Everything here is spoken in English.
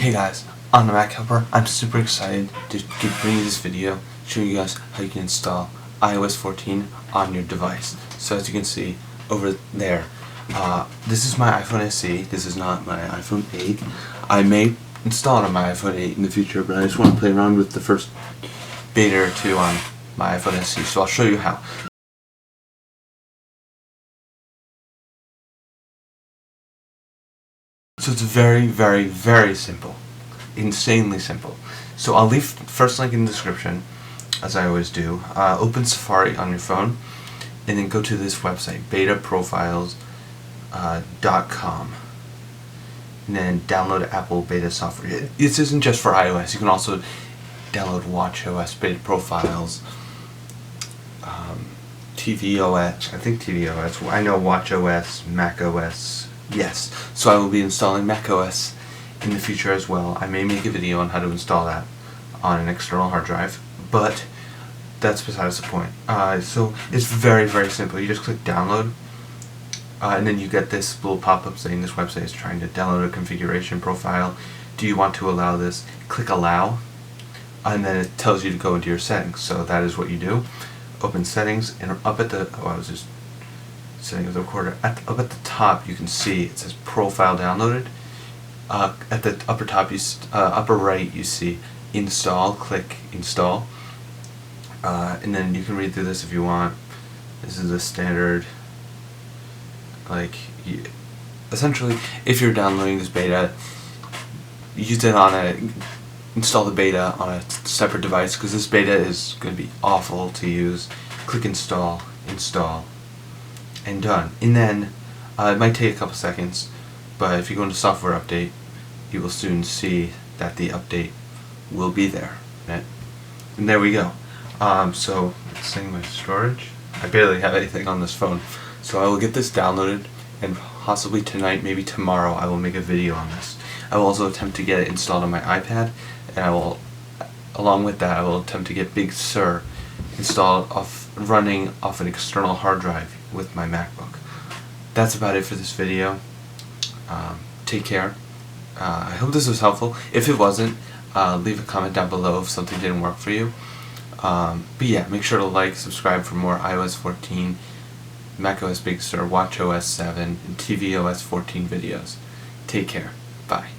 Hey guys, I'm the ImTheMacHelper. I'm super excited to bring you this video showing you guys how you can install iOS 14 on your device. So as you can see over there, this is my iPhone SE. This is not my iPhone 8. I may install it on my iPhone 8 in the future, but I just want to play around with the first beta or two on my iPhone SE, so I'll show you how. So it's very, very, very simple. Insanely simple. So I'll leave the first link in the description, as I always do. Open Safari on your phone, and then go to this website, betaprofiles.com. And then download Apple beta software. This isn't just for iOS. You can also download watchOS, beta profiles, tvOS. I think tvOS. I know watchOS, macOS. Yes. So I will be installing macOS in the future as well. I may make a video on how to install that on an external hard drive, but that's besides the point. So it's very, very simple. You just click download, and then you get this little pop-up saying this website is trying to download a configuration profile. Do you want to allow this? Click allow, and then it tells you to go into your settings. So that is what you do. Open settings, and up at the I was just setting up the recorder. Up at the top, you can see it says profile downloaded. At the upper top, upper right, you see install. Click install, and then you can read through this if you want. This is the standard. Essentially, if you're downloading this beta, install the beta on a separate device, because this beta is going to be awful to use. Click install, and done. And then it might take a couple seconds, but if you go into software update, you will soon see that the update will be there. And there we go. So it's saying my storage. I barely have anything on this phone, so I will get this downloaded, and possibly tonight, maybe tomorrow, I will make a video on this. I will also attempt to get it installed on my iPad, and along with that, I will attempt to get Big Sur installed running off an external hard drive with my MacBook. That's about it for this video. Take care. I hope this was helpful. If it wasn't, leave a comment down below if something didn't work for you. But yeah, make sure to like, subscribe for more iOS 14, macOS Big Sur, watchOS 7, and tvOS 14 videos. Take care. Bye.